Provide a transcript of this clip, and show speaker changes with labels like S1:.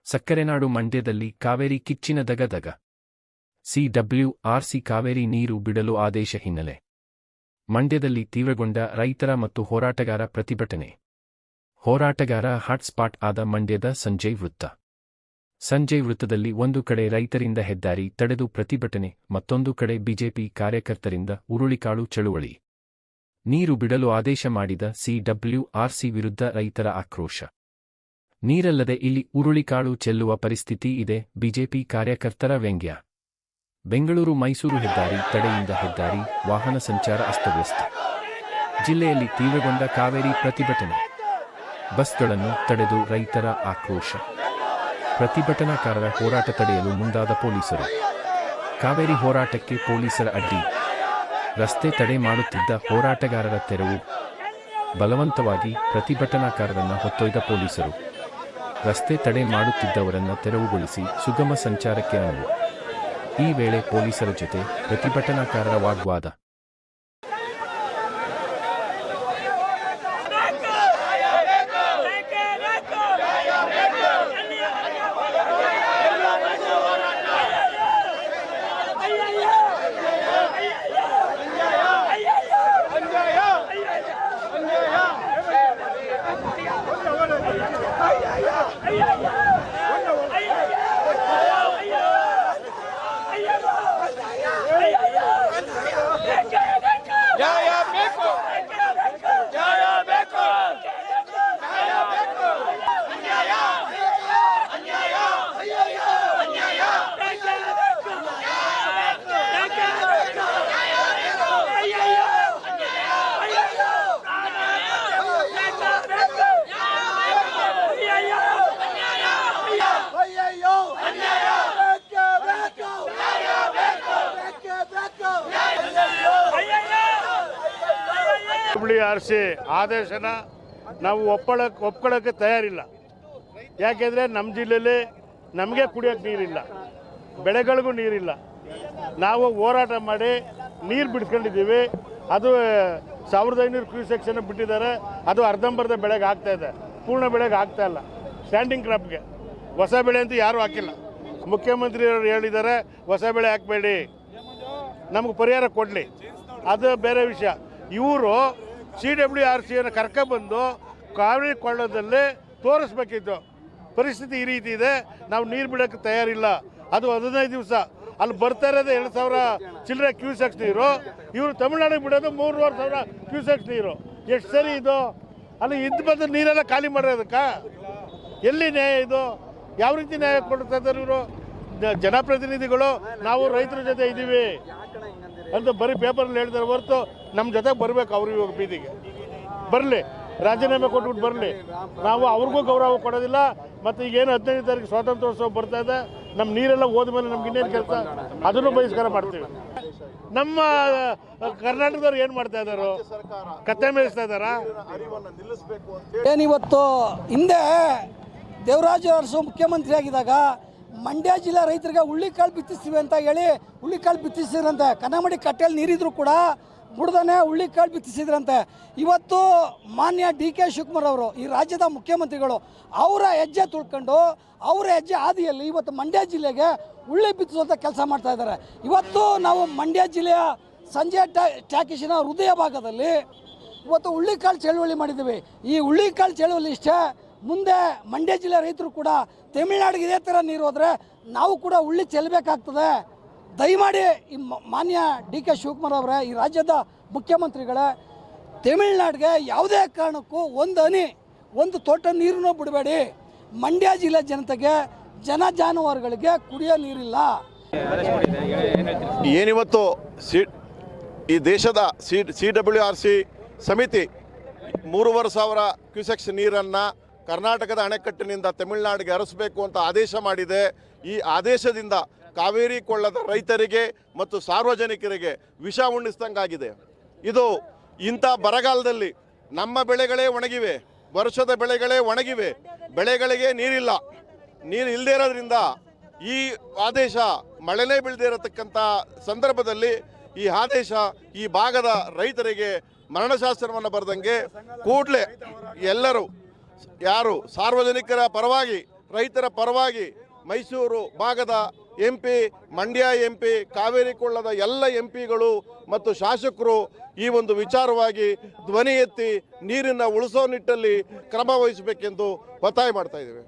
S1: ಸಕ್ಕರೆನಾಡು ಮಂಡ್ಯದಲ್ಲಿ ಕಾವೇರಿ ಕಿಚ್ಚಿನ ದಗದಗ. CWRC ಕಾವೇರಿ ನೀರು ಬಿಡಲು ಆದೇಶ ಹಿನ್ನೆಲೆ ಮಂಡ್ಯದಲ್ಲಿ ತೀವ್ರಗೊಂಡ ರೈತರ ಮತ್ತು ಹೋರಾಟಗಾರ ಪ್ರತಿಭಟನೆ. ಹೋರಾಟಗಾರ ಹಾಟ್ಸ್ಪಾಟ್ ಆದ ಮಂಡ್ಯದ ಸಂಜಯ್ ವೃತ್ತ. ಸಂಜಯ್ ವೃತ್ತದಲ್ಲಿ ಒಂದು ಕಡೆ ರೈತರಿಂದ ಹೆದ್ದಾರಿ ತಡೆದು ಪ್ರತಿಭಟನೆ, ಮತ್ತೊಂದು ಕಡೆ ಬಿಜೆಪಿ ಕಾರ್ಯಕರ್ತರಿಂದ ಉರುಳಿಕಾಳು ಚಳುವಳಿ. ನೀರು ಬಿಡಲು ಆದೇಶ ಮಾಡಿದ CWRC ವಿರುದ್ಧ ರೈತರ ಆಕ್ರೋಶ. ನೀರಲ್ಲದೆ ಇಲ್ಲಿ ಉರುಳಿಕಾಳು ಚೆಲ್ಲುವ ಪರಿಸ್ಥಿತಿ ಇದೆ, ಬಿಜೆಪಿ ಕಾರ್ಯಕರ್ತರ ವ್ಯಂಗ್ಯ. ಬೆಂಗಳೂರು ಮೈಸೂರು ಹೆದ್ದಾರಿ ತಡೆಯಿಂದ ಹೆದ್ದಾರಿ, ವಾಹನ ಸಂಚಾರ ಅಸ್ತವ್ಯಸ್ತ. ಜಿಲ್ಲೆಯಲ್ಲಿ ತೀವ್ರಗೊಂಡ ಕಾವೇರಿ ಪ್ರತಿಭಟನೆ. ಬಸ್ಗಳನ್ನು ತಡೆದು ರೈತರ ಆಕ್ರೋಶ. ಪ್ರತಿಭಟನಾಕಾರರ ಹೋರಾಟ ತಡೆಯಲು ಮುಂದಾದ ಪೊಲೀಸರು. ಕಾವೇರಿ ಹೋರಾಟಕ್ಕೆ ಪೊಲೀಸರ ಅಡ್ಡಿ. ರಸ್ತೆ ತಡೆ ಮಾಡುತ್ತಿದ್ದ ಹೋರಾಟಗಾರರ ತೆರವು. ಬಲವಂತವಾಗಿ ಪ್ರತಿಭಟನಾಕಾರರನ್ನ ಹೊತ್ತೊಯ್ದ ಪೊಲೀಸರು. ರಸ್ತೆ ತಡೆ ಮಾಡುತ್ತಿದ್ದವರನ್ನ ತೆರವುಗೊಳಿಸಿ ಸುಗಮ ಸಂಚಾರಕ್ಕೆ ಅನುವು. ಈ ವೇಳೆ ಪೊಲೀಸರ ಜೊತೆ ಪ್ರತಿಭಟನಾಕಾರರ ವಾಗ್ವಾದ.
S2: CWRC ಆದೇಶನ ನಾವು ಒಪ್ಕೊಳ್ಳೋಕ್ಕೆ ತಯಾರಿಲ್ಲ. ಯಾಕೆಂದರೆ ನಮ್ಮ ಜಿಲ್ಲೆಯಲ್ಲಿ ನಮಗೆ ಕುಡಿಯೋಕ್ಕೆ ನೀರಿಲ್ಲ, ಬೆಳೆಗಳಿಗೂ ನೀರಿಲ್ಲ. ನಾವು ಹೋರಾಟ ಮಾಡಿ ನೀರು ಬಿಡ್ಕೊಂಡಿದ್ದೀವಿ. ಅದು 1500 ಕ್ಯೂಸೆಕ್ಸನ್ನು ಬಿಟ್ಟಿದ್ದಾರೆ. ಅದು ಅರ್ಧಂಬರ್ಧ ಬೆಳೆಗೆ ಆಗ್ತಾಯಿದೆ, ಪೂರ್ಣ ಬೆಳೆಗೆ ಆಗ್ತಾಯಿಲ್ಲ. ಸ್ಟ್ಯಾಂಡಿಂಗ್ ಕ್ರಾಪ್ಗೆ ಹೊಸ ಬೆಳೆ ಅಂತೂ ಯಾರೂ ಹಾಕಿಲ್ಲ. ಮುಖ್ಯಮಂತ್ರಿಯವರು ಹೇಳಿದ್ದಾರೆ ಹೊಸ ಬೆಳೆ ಹಾಕಬೇಡಿ, ನಮಗೆ ಪರಿಹಾರ ಕೊಡಲಿ, ಅದು ಬೇರೆ ವಿಷಯ. ಇವರು CWRCಯನ್ನು ಕರ್ಕೊಬಂದು ಕಾವೇರಿ ಕೊಳ್ಳದಲ್ಲಿ ತೋರಿಸ್ಬೇಕಿತ್ತು. ಪರಿಸ್ಥಿತಿ ಈ ರೀತಿ ಇದೆ, ನಾವು ನೀರು ಬಿಡೋಕ್ಕೆ ತಯಾರಿಲ್ಲ. ಅದು 15 ದಿವಸ ಅಲ್ಲಿ ಬರ್ತಾ ಇರೋದು 2000 ಚಿಲ್ಲರೆ ಕ್ಯೂಸೆಕ್ಸ್ ನೀರು. ಇವರು ತಮಿಳ್ನಾಡಿಗೆ ಬಿಡೋದು 3500 ಕ್ಯೂಸೆಕ್ಸ್ ನೀರು. ಎಷ್ಟು ಸರಿ ಇದು? ಅಲ್ಲಿ ಇದ್ದು ಬಂದು ನೀರೆಲ್ಲ ಖಾಲಿ ಮಾಡೋದಕ್ಕೆ ಎಲ್ಲಿ ನ್ಯಾಯ ಇದು? ಯಾವ ರೀತಿ ನ್ಯಾಯ ಕೊಡ್ತಾ ಇದ್ದಾರೆ ಇವರು? ಜನಪ್ರತಿನಿಧಿಗಳು ನಾವು ರೈತರ ಜೊತೆ ಇದ್ದೀವಿ ಅಂತ ಬರೀ ಪೇಪರಲ್ಲಿ ಹೇಳ್ತಾರೆ ಹೊರತು ನಮ್ಮ ಜೊತೆ ಬರಬೇಕು. ಅವರು ಇವಾಗ ಬೀದಿಗೆ ಬರಲಿ, ರಾಜೀನಾಮೆ ಕೊಟ್ಬಿಟ್ಟು ಬರಲಿ. ನಾವು ಅವ್ರಿಗೂ ಗೌರವ ಕೊಡೋದಿಲ್ಲ. ಮತ್ತು ಈಗೇನು 15ನೇ ತಾರೀಕು ಸ್ವಾತಂತ್ರ್ಯೋತ್ಸವ ಬರ್ತಾ ಇದೆ, ನಮ್ಮ ನೀರೆಲ್ಲ ಹೋದ್ಮೇಲೆ ನಮ್ಗೆ ಇನ್ನೇನು ಕೆಲಸ, ಅದನ್ನು ಬಹಿಷ್ಕಾರ ಮಾಡ್ತೀವಿ. ನಮ್ಮ ಕರ್ನಾಟಕದವ್ರು ಏನು ಮಾಡ್ತಾ ಇದ್ದಾರೋ? ಕತ್ತೆ ಮೇಯಿಸ್ತಾ ಇದ್ದಾರಾ?
S3: ಏನಿವತ್ತು ಹಿಂದೆ ದೇವರಾಜ ಅರಸು ಮುಖ್ಯಮಂತ್ರಿ ಆಗಿದ್ದಾಗ ಮಂಡ್ಯ ಜಿಲ್ಲಾ ರೈತರಿಗೆ ಹುಳ್ಳಿಕಾಳು ಬಿತ್ತಿಸ್ತೀವಿ ಅಂತ ಹೇಳಿ ಹುಳ್ಳಿಕಾಳು ಬಿತ್ತಿಸಿದ್ರಂತೆ. ಕನ್ನಮಡಿ ಕಟ್ಟೆಯಲ್ಲಿ ನೀರಿದ್ರು ಕೂಡ ಬಿಡ್ದಾನೆ ಹುಳ್ಳಿಕಾಳು ಬಿತ್ತಿಸಿದ್ರಂತೆ. ಇವತ್ತು ಮಾನ್ಯ DK ಶಿವಕುಮಾರ್ ಅವರು, ಈ ರಾಜ್ಯದ ಮುಖ್ಯಮಂತ್ರಿಗಳು, ಅವರ ಹೆಜ್ಜೆ ತುಳ್ಕೊಂಡು ಅವರ ಹೆಜ್ಜೆ ಹಾದಿಯಲ್ಲಿ ಇವತ್ತು ಮಂಡ್ಯ ಜಿಲ್ಲೆಗೆ ಹುಳ್ಳಿ ಬಿತ್ತಿಸುವಂಥ ಕೆಲಸ ಮಾಡ್ತಾ ಇದ್ದಾರೆ. ಇವತ್ತು ನಾವು ಮಂಡ್ಯ ಜಿಲ್ಲೆಯ ಸಂಜೆ ಟಾಕೀಸಿನ ಹೃದಯ ಭಾಗದಲ್ಲಿ ಇವತ್ತು ಹುಳ್ಳಿಕಾಳು ಚಳುವಳಿ ಮಾಡಿದ್ದೀವಿ. ಈ ಹುಳ್ಳಿಕಾಳು ಚಳುವಳಿ ಇಷ್ಟೇ, ಮುಂದೆ ಮಂಡ್ಯ ಜಿಲ್ಲೆ ರೈತರು ಕೂಡ ತಮಿಳ್ನಾಡಿಗೆ ಇದೇ ಥರ ನೀರು ಹೋದರೆ ನಾವು ಕೂಡ ಹುಳ್ಳಿ ಚೆಲ್ಲಬೇಕಾಗ್ತದೆ. ದಯಮಾಡಿ ಈ ಮಾನ್ಯ DK ಶಿವಕುಮಾರ್ ಅವರೇ, ಈ ರಾಜ್ಯದ ಮುಖ್ಯಮಂತ್ರಿಗಳೇ, ತಮಿಳ್ನಾಡಿಗೆ ಯಾವುದೇ ಕಾರಣಕ್ಕೂ ಒಂದು ಹನಿ, ಒಂದು ತೋಟ ನೀರನ್ನು ಬಿಡಬೇಡಿ. ಮಂಡ್ಯ ಜಿಲ್ಲೆ ಜನತೆಗೆ, ಜಾನುವಾರುಗಳಿಗೆ ಕುಡಿಯೋ ನೀರಿಲ್ಲ.
S4: ಏನಿವತ್ತು ಈ ದೇಶದ CWRC ಸಮಿತಿ 3500 ಕ್ಯೂಸೆಕ್ಸ್ ನೀರನ್ನು ಕರ್ನಾಟಕದ ಅಣೆಕಟ್ಟಿನಿಂದ ತಮಿಳುನಾಡಿಗೆ ಹರಿಸಬೇಕು ಅಂತ ಆದೇಶ ಮಾಡಿದೆ. ಈ ಆದೇಶದಿಂದ ಕಾವೇರಿ ಕೊಳ್ಳದ ರೈತರಿಗೆ ಮತ್ತು ಸಾರ್ವಜನಿಕರಿಗೆ ವಿಷ ಉಣ್ಣಿಸ್ದಂಗಾಗಿದೆ. ಇದು ಇಂಥ ಬರಗಾಲದಲ್ಲಿ ನಮ್ಮ ಬೆಳೆಗಳೇ ಒಣಗಿವೆ, ವರ್ಷದ ಬೆಳೆಗಳೇ ಒಣಗಿವೆ, ಬೆಳೆಗಳಿಗೆ ನೀರಿಲ್ಲ. ನೀರು ಇಲ್ಲದೇ ಇರೋದ್ರಿಂದ ಈ ಆದೇಶ, ಮಳೆನೇ ಬೀಳದೇ ಇರತಕ್ಕಂಥ ಸಂದರ್ಭದಲ್ಲಿ ಈ ಆದೇಶ ಈ ಭಾಗದ ರೈತರಿಗೆ ಮರಣಶಾಸ್ತ್ರವನ್ನು ಬರೆದಂಗೆ ಕೂಡಲೇ ಎಲ್ಲರೂ ಯಾರು ಸಾರ್ವಜನಿಕರ ಪರವಾಗಿ ರೈತರ ಪರವಾಗಿ ಮೈಸೂರು ಭಾಗದ MP, ಮಂಡ್ಯ MP, ಕಾವೇರಿ ಕೊಳ್ಳದ ಎಲ್ಲ MPಗಳು ಮತ್ತು ಶಾಸಕರು ಈ ಒಂದು ವಿಚಾರವಾಗಿ ಧ್ವನಿ ಎತ್ತಿ ನೀರನ್ನು ಉಳಿಸೋ ನಿಟ್ಟಲ್ಲಿ ಕ್ರಮ ವಹಿಸಬೇಕೆಂದು ಒತ್ತಾಯ ಮಾಡ್ತಾ ಇದ್ದೇವೆ.